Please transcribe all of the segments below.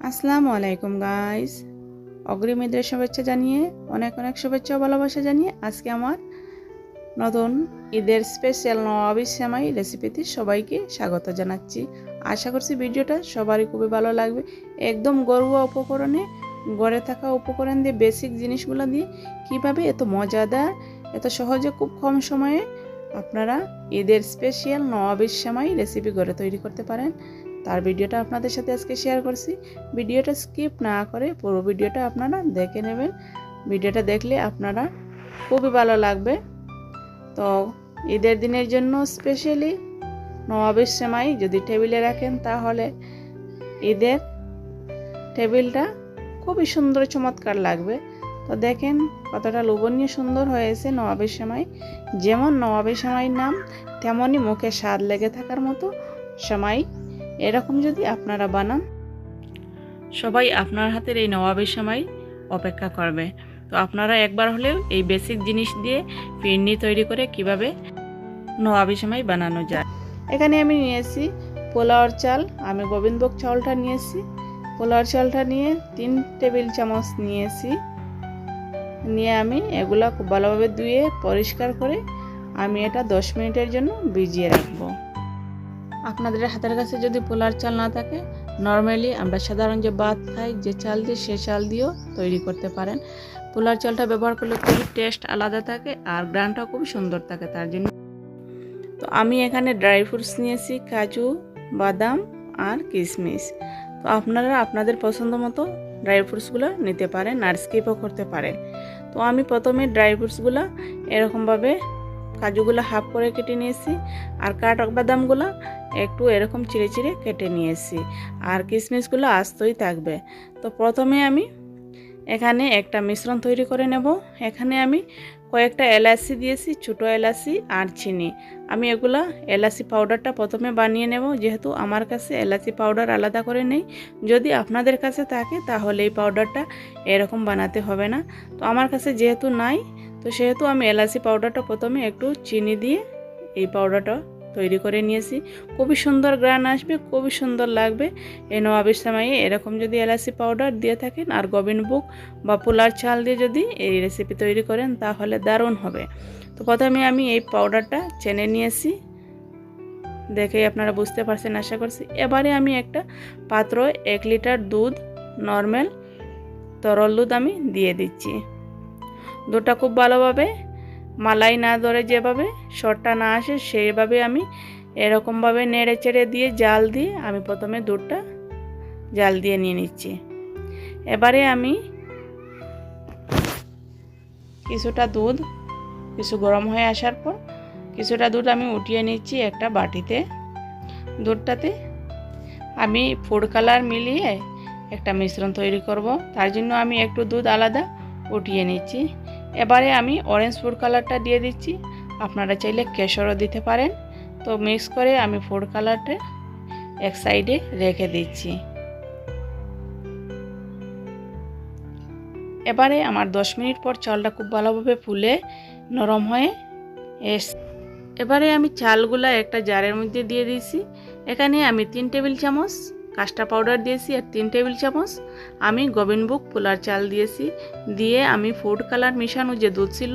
আসসালামু আলাইকুম গাইস, অগ্রিম ঈদের শুভেচ্ছা জানিয়ে অনেক অনেক শুভেচ্ছা ও ভালোবাসা জানিয়ে আজকে আমার নতুন ঈদের স্পেশাল নবাবী সেমাই রেসিপিতে সবাইকে স্বাগত জানাচ্ছি। আশা করছি ভিডিওটা সবারই খুবই ভালো লাগবে। একদম ঘরোয়া উপকরণে, ঘরে থাকা উপকরণ দিয়ে, বেসিক জিনিসগুলো দিয়ে কিভাবে এত মজাদার, এত সহজে খুব কম সময়ে আপনারা ঈদের স্পেশাল নবাবী সেমাই রেসিপি ঘরে তৈরি করতে পারেন, তার ভিডিওটা আপনাদের সাথে আজকে শেয়ার করছি। ভিডিওটা স্কিপ না করে পুরো ভিডিওটা আপনারা দেখে নেবেন। ভিডিওটা দেখলে আপনারা খুবই ভালো লাগবে। তো ঈদের দিনের জন্য স্পেশালি নবাবী সেমাই যদি টেবিলে রাখেন তাহলে ঈদের টেবিলটা খুবই সুন্দর চমৎকার লাগবে। তো দেখেন কতটা লোভনীয় সুন্দর হয়েছে নবাবী সেমাই। যেমন নবাবী সেমাইয়ের নাম, তেমনই মুখে স্বাদ লেগে থাকার মতো সেমাই। এরকম যদি আপনারা বানান, সবাই আপনার হাতের এই নবাবী সেমাই অপেক্ষা করবে। তো আপনারা একবার হলেও এই বেসিক জিনিস দিয়ে ফিরনি তৈরি করে কিভাবে নবাবী সেমাই বানানো যায়। এখানে আমি নিয়েছি পোলাওর চাল, আমি গোবিন্দভোগ চাউলটা নিয়েছি। পোলাওর চালটা নিয়ে 3 টেবিল চামচ নিয়েছি। নিয়ে আমি এগুলা খুব ভালোভাবে ধুয়ে পরিষ্কার করে আমি এটা 10 মিনিটের জন্য ভিজিয়ে রাখবো। আপনাদের হাতের কাছে যদি পোলার চাল না থাকে, নর্মালি আমরা সাধারণ যে ভাত খাই যে চাল দিয়ে, সে চাল দিয়েও তৈরি করতে পারেন। পোলার চালটা ব্যবহার করলে খুবই টেস্ট আলাদা থাকে আর গ্রানটাও খুব সুন্দর থাকে। তার জন্য তো আমি এখানে ড্রাই ফ্রুটস নিয়েছি, কাজু, বাদাম আর কিশমিশ। তো আপনারা আপনাদের পছন্দ মতো ড্রাই ফ্রুটসগুলো নিতে পারেন আর স্কিপও করতে পারেন। তো আমি প্রথমে ড্রাই ফ্রুটসগুলো এরকমভাবে, কাজুগুলো হাফ করে কেটে নিয়েছি আর কাঠবাদামগুলো একটু এরকম চিড়ে চিড়ে কেটে নিয়েছি আর কিশমিশগুলো আস্তই থাকবে। তো প্রথমে আমি এখানে একটা মিশ্রণ তৈরি করে নেব। এখানে আমি কয়েকটা এলাচি দিয়েছি, ছোটো এলাচি আর চিনি। আমি এগুলা এলাচি পাউডারটা প্রথমে বানিয়ে নেব, যেহেতু আমার কাছে এলাচি পাউডার আলাদা করে নেই। যদি আপনাদের কাছে থাকে তাহলে এই পাউডারটা এরকম বানাতে হবে না। তো আমার কাছে যেহেতু নাই, তো সেহেতু আমি এলাচি পাউডারটা প্রথমে একটু চিনি দিয়ে এই পাউডারটা তৈরি করে নিয়েছি। খুবই সুন্দর গ্রান আসবে, খুবই সুন্দর লাগবে এই নবাবী সেমাইয়ে এরকম যদি এলাচি পাউডার দিয়ে থাকেন আর গোবিন্দভোগ বা পোলার চাল দিয়ে যদি এই রেসিপি তৈরি করেন তাহলে দারুণ হবে। তো প্রথমে আমি এই পাউডারটা চেনে নিয়েছি, দেখেই আপনারা বুঝতে পারছেন আশা করছি। এবারে আমি একটা পাত্র 1 লিটার দুধ, নর্মাল তরল দুধ আমি দিয়ে দিচ্ছি। দুধটা খুব ভালোভাবে মালাই না ধরে, যেভাবে শর্টটা না আসে সেইভাবে আমি এরকমভাবে নেড়ে চেড়ে দিয়ে জাল দিয়ে আমি প্রথমে দুধটা জাল দিয়ে নিয়ে নিচ্ছি। এবারে আমি কিছুটা দুধ, কিছু গরম হয়ে আসার পর কিছুটা দুধ আমি উঠিয়ে নিচ্ছি একটা বাটিতে। দুধটাতে আমি ফুড কালার মিলিয়ে একটা মিশ্রণ তৈরি করব, তার জন্য আমি একটু দুধ আলাদা উঠিয়ে নিচ্ছি। এবারে আমি অরেঞ্জ ফুড কালারটা দিয়ে দিচ্ছি, আপনারা চাইলে কেশরও দিতে পারেন। তো মিক্স করে আমি ফুড কালারটা এক সাইডে রেখে দিচ্ছি। এবারে আমার 10 মিনিট পর চালটা খুব ভালোভাবে ফুলে নরম হয়ে এসে, এবারে আমি চালগুলা একটা জারের মধ্যে দিয়ে দিয়েছি। এখানে আমি 3 টেবিল চামচ কাস্টার্ড পাউডার দিয়েছি আর 3 টেবিল চামচ আমি গোবিন্দভোগ পোলার চাল দিয়েছি। দিয়ে আমি ফুড কালার মিশানো যে দুধ ছিল,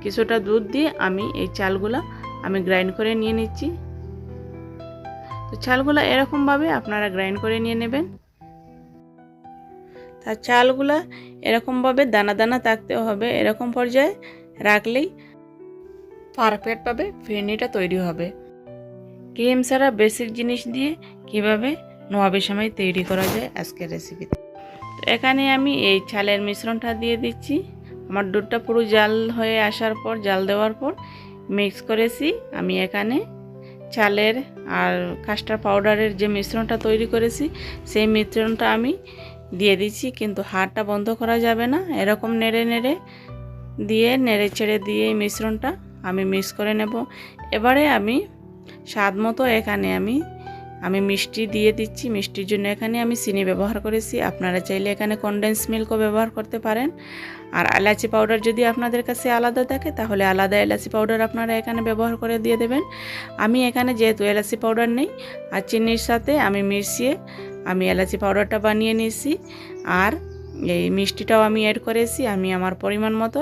কিছুটা দুধ দিয়ে আমি এই চালগুলা আমি গ্রাইন্ড করে নিয়ে নিচ্ছি। তো চালগুলা এরকমভাবে আপনারা গ্রাইন্ড করে নিয়ে নেবেন। তার চালগুলা এরকমভাবে দানা দানা থাকতে হবে, এরকম পর্যায়ে রাখলেই পারফেক্টভাবে ফিরনিটা তৈরি হবে। ক্রিম ছাড়া বেসিক জিনিস দিয়ে কিভাবে নবাবী সেমাই তৈরি করা যায় আজকের রেসিপিতে। তো এখানে আমি এই চালের মিশ্রণটা দিয়ে দিচ্ছি। আমার দুধটা পুরো জাল হয়ে আসার পর, জাল দেওয়ার পর মিক্স করেছি। আমি এখানে চালের আর কাস্টার্ড পাউডারের যে মিশ্রণটা তৈরি করেছি সেই মিশ্রণটা আমি দিয়ে দিচ্ছি, কিন্তু হাতটা বন্ধ করা যাবে না। এরকম নেড়ে নেড়ে দিয়ে, নেড়ে ছেড়ে দিয়ে এই মিশ্রণটা আমি মিক্স করে নেব। এবারে আমি স্বাদ মতো এখানে আমি মিষ্টি দিয়ে দিচ্ছি। মিষ্টির জন্য এখানে আমি চিনি ব্যবহার করেছি, আপনারা চাইলে এখানে কনডেন্স মিল্কও ব্যবহার করতে পারেন। আর এলাচি পাউডার যদি আপনাদের কাছে আলাদা থাকে তাহলে আলাদা এলাচি পাউডার আপনারা এখানে ব্যবহার করে দিয়ে দেবেন। আমি এখানে যেহেতু এলাচি পাউডার নেই আর চিনির সাথে আমি মিশিয়ে আমি এলাচি পাউডারটা বানিয়ে নিয়েছি, আর এই মিষ্টিটাও আমি অ্যাড করেছি আমি আমার পরিমাণ মতো।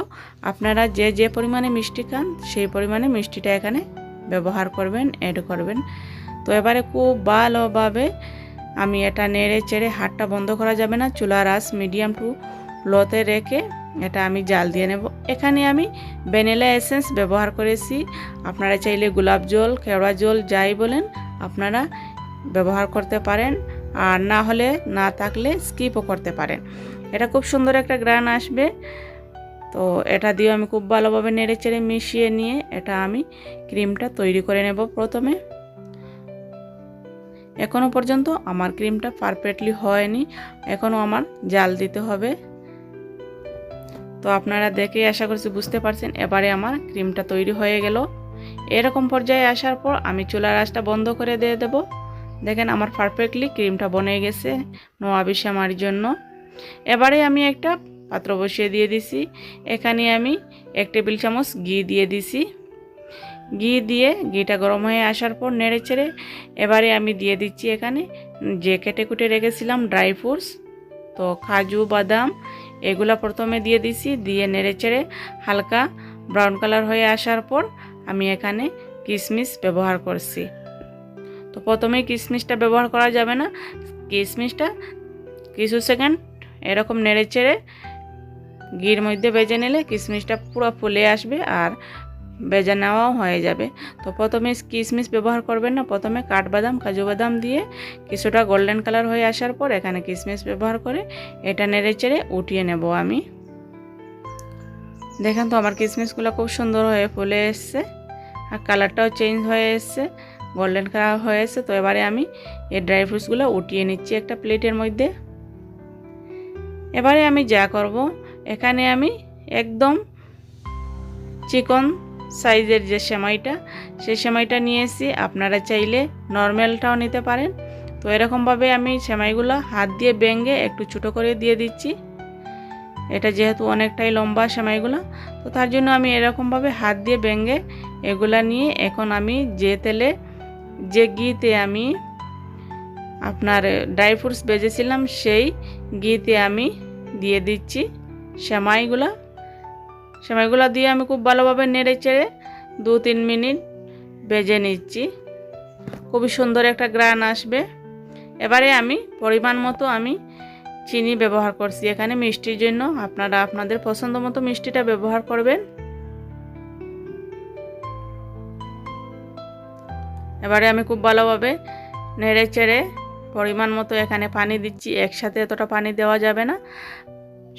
আপনারা যে যে পরিমাণে মিষ্টি খান সেই পরিমাণে মিষ্টিটা এখানে ব্যবহার করবেন, অ্যাড করবেন। তো এবারে খুব ভালোভাবে আমি এটা নেড়ে চেড়ে, হাতটা বন্ধ করা যাবে না, চুলার আঁচ মিডিয়াম টু লোতে রেখে এটা আমি জাল দিয়ে নেব। এখানে আমি ভ্যানিলা এসেন্স ব্যবহার করেছি। আপনারা চাইলে গোলাপ জল, কেওড়া জল যাই বলেন আপনারা ব্যবহার করতে পারেন, আর না হলে না থাকলে স্কিপও করতে পারেন। এটা খুব সুন্দর একটা গ্রান আসবে। তো এটা দিয়ে আমি খুব ভালোভাবে নেড়ে চেড়ে মিশিয়ে নিয়ে এটা আমি ক্রিমটা তৈরি করে নেব। প্রথমে এখনও পর্যন্ত আমার ক্রিমটা পারফেক্টলি হয়নি, এখনও আমার জাল দিতে হবে। তো আপনারা দেখে আশা করছি বুঝতে পারছেন। এবারে আমার ক্রিমটা তৈরি হয়ে গেল। এরকম পর্যায়ে আসার পর আমি চুলার আঁচটা বন্ধ করে দিয়ে দেব। দেখেন আমার পারফেক্টলি ক্রিমটা বনে গেছে নোয়াবি শ্যামার জন্য। এবারে আমি একটা পাত্র বসিয়ে দিয়ে দিছি। এখানে আমি 1 টেবিল চামচ ঘি দিয়ে দিছি। ঘি দিয়ে ঘিটা গরম হয়ে আসার পর নেড়ে চেড়ে এবারে আমি দিয়ে দিচ্ছি এখানে যে কেটে কুটে রেখেছিলাম ড্রাই ফ্রুটস। তো কাজু, বাদাম এগুলা প্রথমে দিয়ে দিছি, দিয়ে নেড়ে চেড়ে হালকা ব্রাউন কালার হয়ে আসার পর আমি এখানে কিশমিশ ব্যবহার করছি। তো প্রথমে কিশমিশটা ব্যবহার করা যাবে না, কিশমিশটা কিছু সেকেন্ড এরকম নেড়ে চেড়ে ঘির মধ্যে ভেজে নিলে কিশমিশটা পুরো ফুলে আসবে আর ভেজে নেওয়াও হয়ে যাবে। তো প্রথমে কিশমিশ ব্যবহার করবেন না, প্রথমে কাঠবাদাম, কাজু বাদাম দিয়ে কিছুটা গোল্ডেন কালার হয়ে আসার পর এখানে কিশমিশ ব্যবহার করে এটা নেড়ে চেড়ে উঠিয়ে নেব আমি। দেখেন তো আমার কিশমিশগুলো খুব সুন্দর হয়ে ফুলে এসছে আর কালারটাও চেঞ্জ হয়ে এসছে, গোল্ডেন কালার হয়ে এসছে। তো এবারে আমি এই ড্রাই ফ্রুটসগুলো উঠিয়ে নিচ্ছি একটা প্লেটের মধ্যে। এবারে আমি যা করব, এখানে আমি একদম চিকন সাইজের যে সেমাইটা, সেই সেমাইটা নিয়েছি। আপনারা চাইলে নর্মালটাও নিতে পারেন। তো এরকমভাবে আমি সেমাইগুলো হাত দিয়ে ভেঙে একটু ছোটো করে দিয়ে দিচ্ছি। এটা যেহেতু অনেকটাই লম্বা সেমাইগুলো, তো তার জন্য আমি এরকমভাবে হাত দিয়ে ভেঙে এগুলা নিয়ে এখন আমি যে তেলে, যে ঘিতে আমি আপনার ড্রাই ফ্রুটস ভেজেছিলাম সেই ঘিতে আমি দিয়ে দিচ্ছি সেমাইগুলো দিয়ে আমি খুব ভালোভাবে নেড়ে চেড়ে 2-3 মিনিট ভেজে নিচ্ছি। খুবই সুন্দর একটা গ্রান আসবে। এবারে আমি পরিমাণ মতো আমি চিনি ব্যবহার করছি এখানে মিষ্টির জন্য। আপনারা আপনাদের পছন্দ মতো মিষ্টিটা ব্যবহার করবেন। এবারে আমি খুব ভালোভাবে নেড়ে চেড়ে পরিমাণ মতো এখানে পানি দিচ্ছি। একসাথে এতটা পানি দেওয়া যাবে না,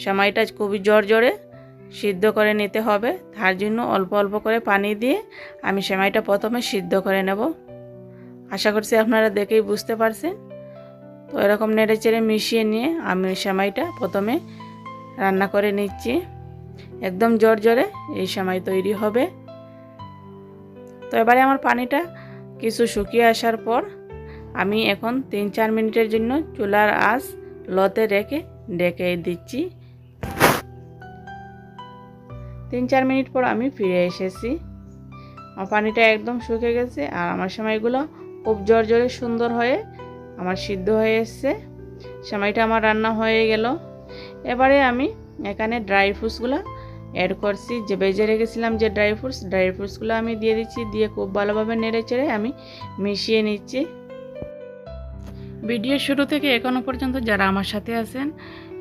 সেমাইটা খুবই জোরে সিদ্ধ করে নিতে হবে। তার জন্য অল্প অল্প করে পানি দিয়ে আমি সেমাইটা প্রথমে সিদ্ধ করে নেব। আশা করছি আপনারা দেখেই বুঝতে পারছেন। তো এরকম নেড়ে চেড়ে মিশিয়ে নিয়ে আমি সেমাইটা প্রথমে রান্না করে নিচ্ছি। একদম জোরে এই সেমাই তৈরি হবে। তো এবারে আমার পানিটা কিছু শুকিয়ে আসার পর আমি এখন 3-4 মিনিটের জন্য চুলার আঁচ লোতে রেখে ঢেকে দিচ্ছি। 3-4 মিনিট পর আমি ফিরে এসেছি। আমার পানিটা একদম শুকিয়ে গেছে আর আমার সেমাইগুলো খুব জোরে সুন্দর হয়ে আমার সিদ্ধ হয়ে এসছে। সেমাইটা আমার রান্না হয়ে গেল। এবারে আমি এখানে ড্রাই ফ্রুটসগুলো অ্যাড করছি, যে ভেজে রেখেছিলাম যে ড্রাই ফ্রুটসগুলো আমি দিয়ে দিচ্ছি। দিয়ে খুব ভালোভাবে নেড়ে চেড়ে আমি মিশিয়ে নিচ্ছি। ভিডিওর শুরু থেকে এখনও পর্যন্ত যারা আমার সাথে আছেন,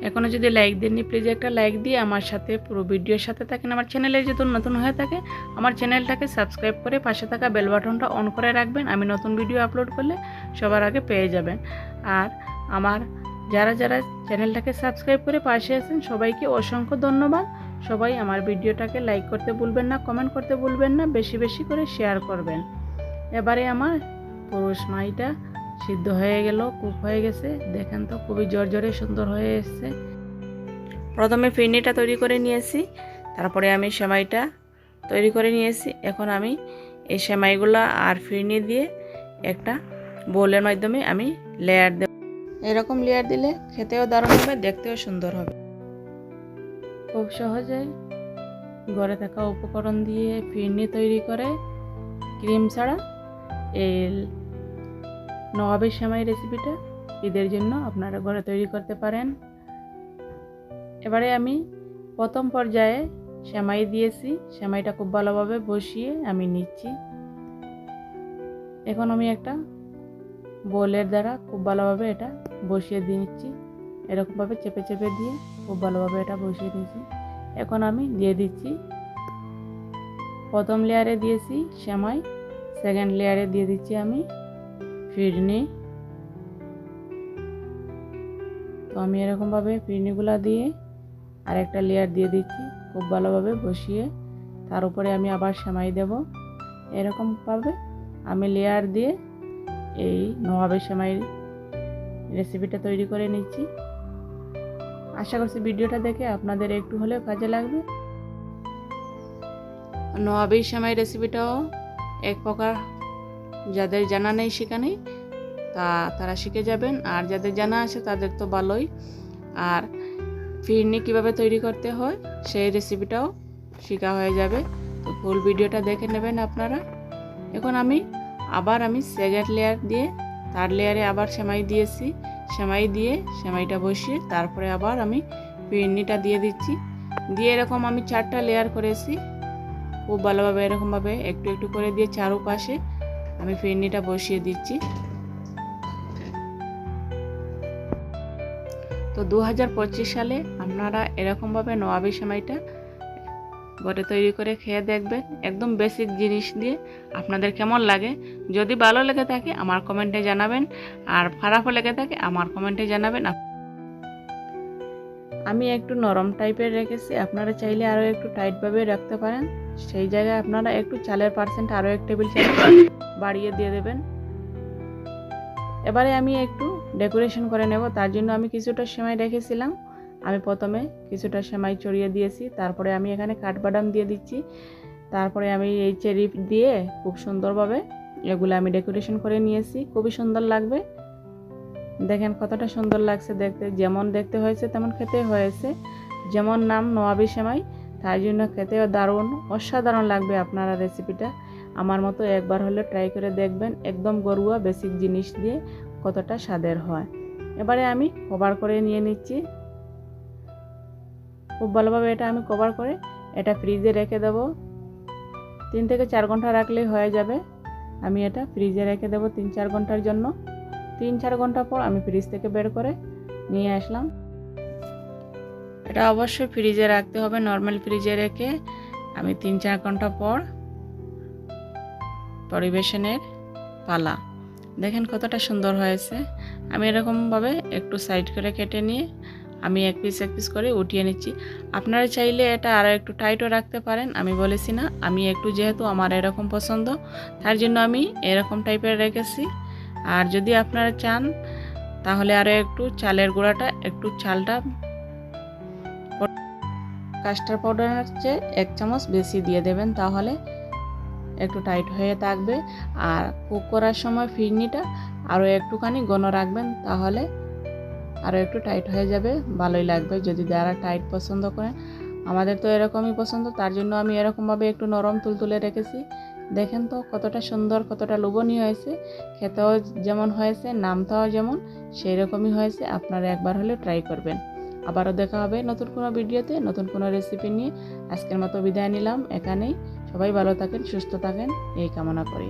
এখনও যদি লাইক দেননি প্লিজ একটা লাইক দিয়ে আমার সাথে পুরো ভিডিওর সাথে থাকেন। আমার চ্যানেলে যদি নতুন হয়ে থাকে আমার চ্যানেলটাকে সাবস্ক্রাইব করে পাশে থাকা বেল বাটনটা অন করে রাখবেন। আমি নতুন ভিডিও আপলোড করলে সবার আগে পেয়ে যাবেন। আর আমার যারা চ্যানেলটাকে সাবস্ক্রাইব করে পাশে আছেন সবাইকে অসংখ্য ধন্যবাদ। সবাই আমার ভিডিওটাকে লাইক করতে ভুলবেন না, কমেন্ট করতে ভুলবেন না, বেশি বেশি করে শেয়ার করবেন। এবারে আমার পুরো সেমাইটা সিদ্ধ হয়ে গেল, কুক হয়ে গেছে। দেখেন তো খুবই জোরে সুন্দর হয়ে এসছে। প্রথমে ফিরনিটা তৈরি করে নিয়েছি, তারপরে আমি সেমাইটা তৈরি করে নিয়েছি। এখন আমি এই সেমাইগুলো আর ফিরনি দিয়ে একটা বোলের মাধ্যমে আমি লেয়ার দেব। এরকম লেয়ার দিলে খেতেও দারুণ হবে, দেখতেও সুন্দর হবে। খুব সহজে ঘরে থাকা উপকরণ দিয়ে ফিরনি তৈরি করে ক্রিম ছাড়া এই নবাবী সেমাই রেসিপিটা ঈদের জন্য আপনারা ঘরে তৈরি করতে পারেন। এবারে আমি প্রথম পর্যায়ে সেমাই দিয়েছি, সেমাইটা খুব ভালোভাবে বসিয়ে আমি নিচ্ছি। এখন আমি একটা বোলের দ্বারা খুব ভালোভাবে এটা বসিয়ে দিয়ে নিচ্ছি, এরকমভাবে চেপে চেপে দিয়ে খুব ভালোভাবে এটা বসিয়ে নিচ্ছি। এখন আমি দিয়ে দিচ্ছি, প্রথম লেয়ারে দিয়েছি সেমাই, সেকেন্ড লেয়ারে দিয়ে দিচ্ছি আমি ফিরনি। তো আমি এরকমভাবে ফিরনিগুলা দিয়ে আরেকটা লেয়ার দিয়ে দিচ্ছি, খুব ভালোভাবে বসিয়ে তার উপরে আমি আবার সেমাই দেব। এরকমভাবে আমি লেয়ার দিয়ে এই নবাবের সেমাই রেসিপিটা তৈরি করে নিচ্ছি। আশা করছি ভিডিওটা দেখে আপনাদের একটু হলেও কাজে লাগবে। নবাবী সেমাই রেসিপিটাও এক প্রকার যাদের জানা নেই শেখা নেই তারা শিখে যাবেন, আর যাদের জানা আছে তাদের তো ভালোই। আর ফিরনি কিভাবে তৈরি করতে হয় সেই রেসিপিটাও শেখা হয়ে যাবে। তো ফুল ভিডিওটা দেখে নেবেন আপনারা। এখন আমি সেকেন্ড লেয়ার দিয়ে থার্ড লেয়ারে আবার সেমাই দিয়েছি, সেমাই দিয়ে সেমাইটা বসিয়ে তারপরে আবার আমি ফিরনিটা দিয়ে দিচ্ছি। দিয়ে এরকম আমি 4টা লেয়ার করেছি, খুব ভালোভাবে এরকমভাবে একটু একটু করে দিয়ে চারপাশে আমি ফিরনিটা বসিয়ে দিচ্ছি। তো 2025 সালে আপনারা এরকমভাবে নবাবী সেমাইটা ঘরে তৈরি করে খেয়ে দেখবেন, একদম বেসিক জিনিস দিয়ে। আপনাদের কেমন লাগে? যদি ভালো লেগে থাকে আমার কমেন্টে জানাবেন, আর খারাপও লেগে থাকে আমার কমেন্টে জানাবেন। আমি একটু নরম টাইপের রেখেছি, আপনারা চাইলে আরও একটু টাইটভাবে রাখতে পারেন। সেই জায়গায় আপনারা একটু চালের পার্সেন্ট আরও 1 টেবিল চামচ বাড়িয়ে দিয়ে দেবেন। এবারে আমি একটু ডেকোরেশন করে নেব, তার জন্য আমি কিছুটা সেমাই রেখেছিলাম, আমি প্রথমে কিছুটা সেমাই ছড়িয়ে দিয়েছি, তারপরে আমি এখানে কাঠবাদাম দিয়ে দিচ্ছি, তারপরে আমি এই চেরি দিয়ে খুব সুন্দরভাবে এগুলো আমি ডেকোরেশন করে নিয়েছি। খুবই সুন্দর লাগবে, দেখেন কতটা সুন্দর লাগছে দেখতে। যেমন দেখতে হয়েছে তেমন খেতে হয়েছে, যেমন নাম নবাবী সেমাই, তাই জন্য খেতেও দারুণ অসাধারণ লাগবে। আপনারা রেসিপিটা আমার মতো একবার হলে ট্রাই করে দেখবেন, একদম ঘরোয়া বেসিক জিনিস দিয়ে কতটা স্বাদের হয়। এবারে আমি কভার করে নিয়ে নিচ্ছি, খুব ভালোভাবে এটা আমি কভার করে এটা ফ্রিজে রেখে দেব। 3 থেকে 4 ঘন্টা রাখলেই হয়ে যাবে। আমি এটা ফ্রিজে রেখে দেব 3-4 ঘন্টার জন্য। 3-4 ঘন্টা পর আমি ফ্রিজ থেকে বের করে নিয়ে আসলাম। এটা অবশ্যই ফ্রিজে রাখতে হবে, নর্মাল ফ্রিজে রেখে আমি 3-4 ঘন্টা পর পরিবেশনের পালা। দেখেন কতটা সুন্দর হয়েছে। আমি এরকমভাবে একটু সাইড করে কেটে নিয়ে আমি এক পিস করে উঠিয়ে নিচ্ছি। আপনারা চাইলে এটা আরও একটু টাইটও রাখতে পারেন, আমি বলেছি না, আমি একটু যেহেতু আমার এরকম পছন্দ তার জন্য আমি এরকম টাইপের রেখেছি। আর যদি আপনারা চান তাহলে আরও একটু চালের গুঁড়াটা, একটু চালটা কাস্টার্ড পাউডারের চেয়ে 1 চামচ বেশি দিয়ে দেবেন, তাহলে একটু টাইট হয়ে থাকবে। আর কুক করার সময় ফিরনিটা আরও একটুখানি ঘন রাখবেন, তাহলে আরও একটু টাইট হয়ে যাবে, ভালোই লাগবে। যদি যারা টাইট পছন্দ করেন, আমাদের তো এরকমই পছন্দ, তার জন্য আমি এরকমভাবে একটু নরম তুলতুলে রেখেছি। দেখেন তো কতটা সুন্দর, কতটা লোভনীয় হয়েছে, খেতেও যেমন হয়েছে, নামটাও যেমন সেই রকমই হয়েছে। আপনারা একবার হলে ট্রাই করবেন। আবারও দেখা হবে নতুন কোনো ভিডিওতে, নতুন কোনো রেসিপি নিয়ে। আজকের মতো বিদায় নিলাম এখানেই। সবাই ভালো থাকেন, সুস্থ থাকেন এই কামনা করি।